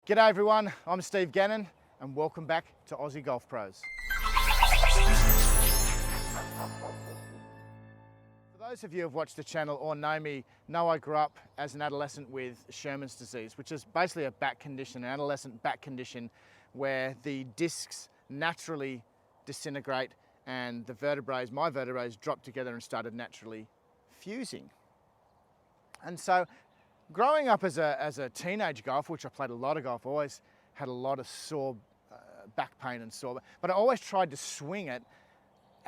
G'day everyone, I'm Steve Gannon and welcome back to Aussie Golf Pros. For those of you who have watched the channel or know me, know I grew up as an adolescent with Scheuermann's disease, which is basically a back condition, an adolescent back condition where the discs naturally disintegrate and the vertebrae, my vertebrae, dropped together and started naturally fusing. And so growing up as a teenage golfer, which I played a lot of golf, always had a lot of sore back pain and sore, but I always tried to swing it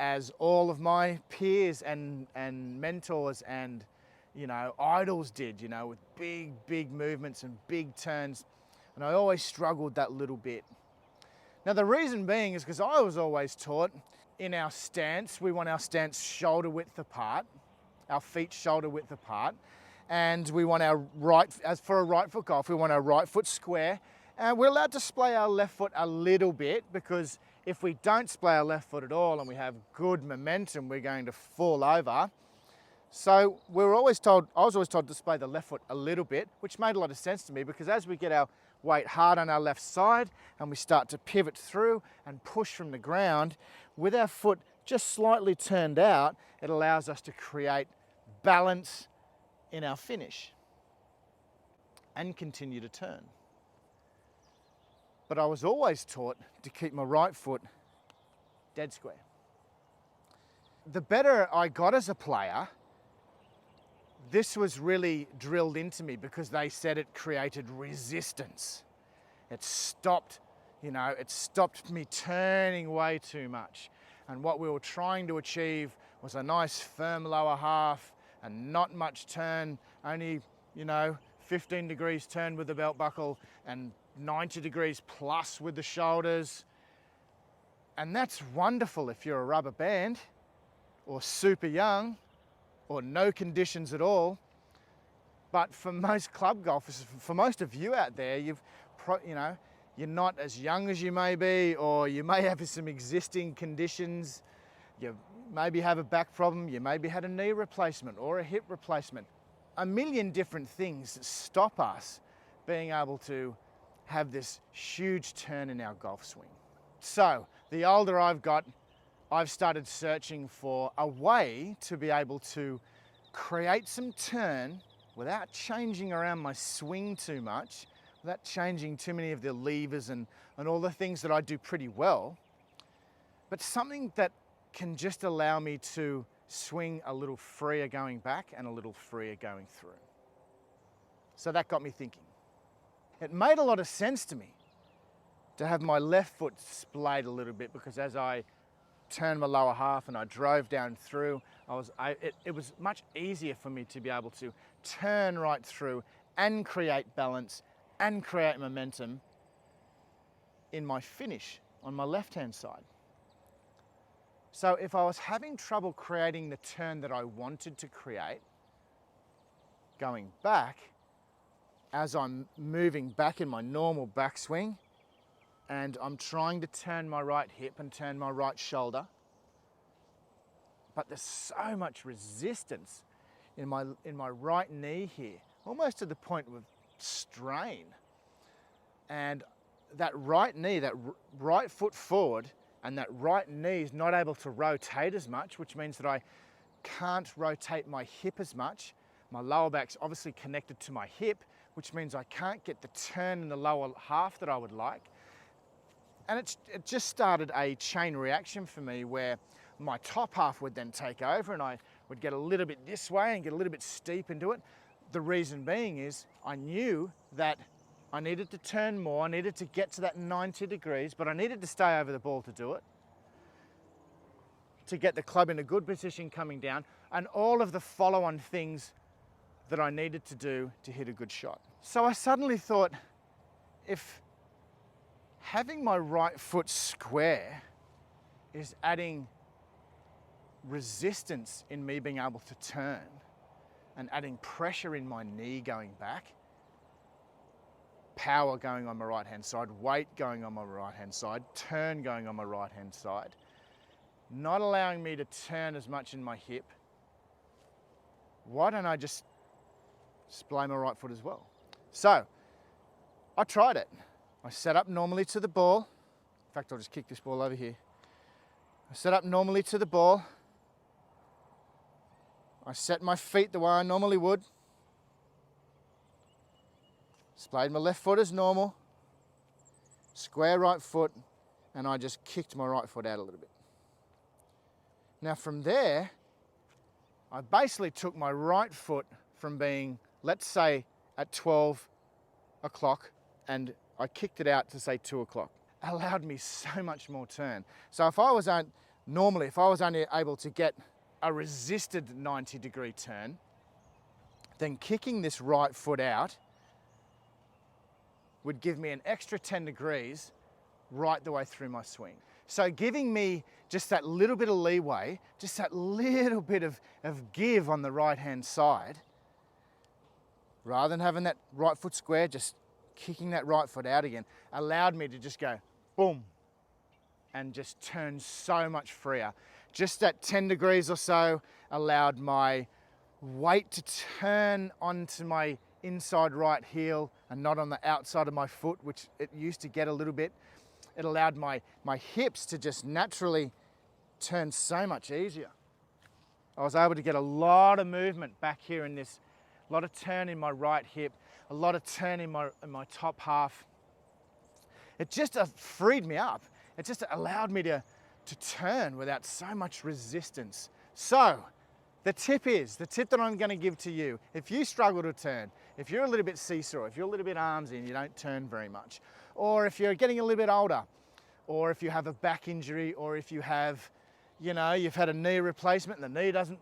as all of my peers and mentors and, idols did, with big movements and big turns. And I always struggled that little bit. Now the reason being is because I was always taught in our stance, we want our stance shoulder width apart, our feet shoulder width apart. And we want as for a right foot golf, we want our right foot square. And we're allowed to splay our left foot a little bit, because if we don't splay our left foot at all and we have good momentum, we're going to fall over. So I was always told to splay the left foot a little bit, which made a lot of sense to me, because as we get our weight hard on our left side and we start to pivot through and push from the ground, with our foot just slightly turned out, it allows us to create balance in our finish and continue to turn. But I was always taught to keep my right foot dead square. The better I got as a player, this was really drilled into me, because they said it created resistance. It stopped me turning way too much. And what we were trying to achieve was a nice firm lower half and not much turn, only 15 degrees turn with the belt buckle and 90 degrees plus with the shoulders. And that's wonderful if you're a rubber band or super young or no conditions at all. But for most club golfers, for most of you out there, you're not as young as you may be, or you may have some existing conditions. You maybe have a back problem, you maybe had a knee replacement or a hip replacement. A million different things that stop us being able to have this huge turn in our golf swing. So the older I've got, I've started searching for a way to be able to create some turn without changing around my swing too much, without changing too many of the levers and all the things that I do pretty well, but something that can just allow me to swing a little freer going back and a little freer going through. So that got me thinking. It made a lot of sense to me to have my left foot splayed a little bit, because as I turned my lower half and I drove down through, it was much easier for me to be able to turn right through and create balance and create momentum in my finish on my left-hand side. So if I was having trouble creating the turn that I wanted to create, going back, as I'm moving back in my normal backswing, and I'm trying to turn my right hip and turn my right shoulder, but there's so much resistance in my right knee here, almost to the point of strain. And that right knee, that right foot forward, and that right knee is not able to rotate as much, which means that I can't rotate my hip as much. My lower back's obviously connected to my hip, which means I can't get the turn in the lower half that I would like. And it just started a chain reaction for me, where my top half would then take over and I would get a little bit this way and get a little bit steep into it. The reason being is I knew that I needed to turn more, I needed to get to that 90 degrees, but I needed to stay over the ball to do it, to get the club in a good position coming down, and all of the follow-on things that I needed to do to hit a good shot. So I suddenly thought, if having my right foot square is adding resistance in me being able to turn and adding pressure in my knee going back, power going on my right hand side, weight going on my right hand side, turn going on my right hand side, not allowing me to turn as much in my hip, why don't I just splay my right foot as well? So I tried it. I set up normally to the ball. In fact, I'll just kick this ball over here. I set up normally to the ball. I set my feet the way I normally would. Splayed my left foot as normal. Square right foot, and I just kicked my right foot out a little bit. Now from there, I basically took my right foot from being, let's say, at 12 o'clock, and I kicked it out to say 2 o'clock. Allowed me so much more turn. So if I was only able to get a resisted 90-degree turn, then kicking this right foot out would give me an extra 10 degrees right the way through my swing. So giving me just that little bit of leeway, just that little bit of give on the right-hand side, rather than having that right foot square, just kicking that right foot out again, allowed me to just go boom and just turn so much freer. Just that 10 degrees or so allowed my weight to turn onto my inside right heel and not on the outside of my foot, which it used to get a little bit. It allowed my hips to just naturally turn so much easier. I was able to get a lot of movement back here in this, a lot of turn in my right hip, a lot of turn in my top half. It just freed me up. It just allowed me to turn without so much resistance. So the tip that I'm going to give to you, if you struggle to turn, if you're a little bit seesaw, if you're a little bit armsy and you don't turn very much, or if you're getting a little bit older, or if you have a back injury, or if you have, you've had a knee replacement and the knee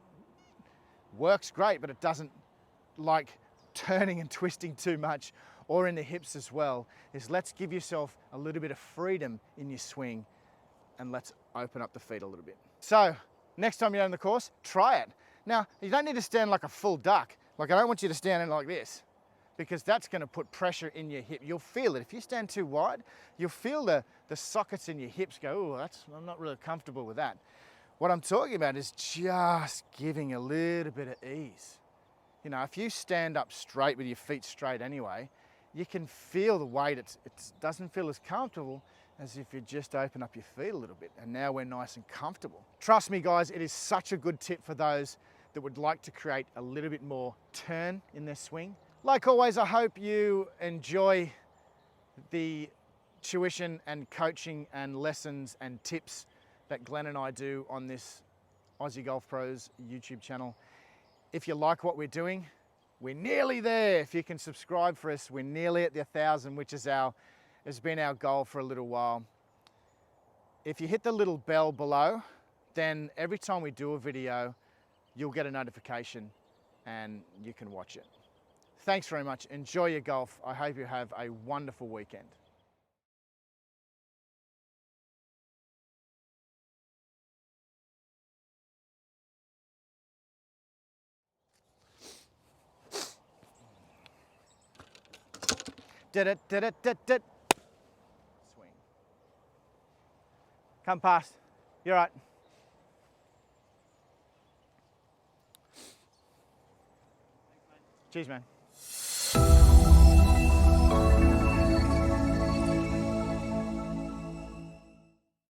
works great, but it doesn't like turning and twisting too much, or in the hips as well, is let's give yourself a little bit of freedom in your swing and let's open up the feet a little bit. So next time you're on the course, try it. Now, you don't need to stand like a full duck. Like I don't want you to stand in like this, because that's going to put pressure in your hip. You'll feel it. If you stand too wide, you'll feel the sockets in your hips go, oh, I'm not really comfortable with that. What I'm talking about is just giving a little bit of ease. If you stand up straight with your feet straight anyway, you can feel the weight. It doesn't feel as comfortable as if you just open up your feet a little bit, and now we're nice and comfortable. Trust me guys, it is such a good tip for those that would like to create a little bit more turn in their swing. Like always, I hope you enjoy the tuition and coaching and lessons and tips that Glenn and I do on this Aussie Golf Pros YouTube channel. If you like what we're doing, we're nearly there. If you can subscribe for us, we're nearly at the 1,000, which has been our goal for a little while. If you hit the little bell below, then every time we do a video, you'll get a notification and you can watch it. Thanks very much. Enjoy your golf. I hope you have a wonderful weekend. Swing. Come past. You're right. Cheers, man.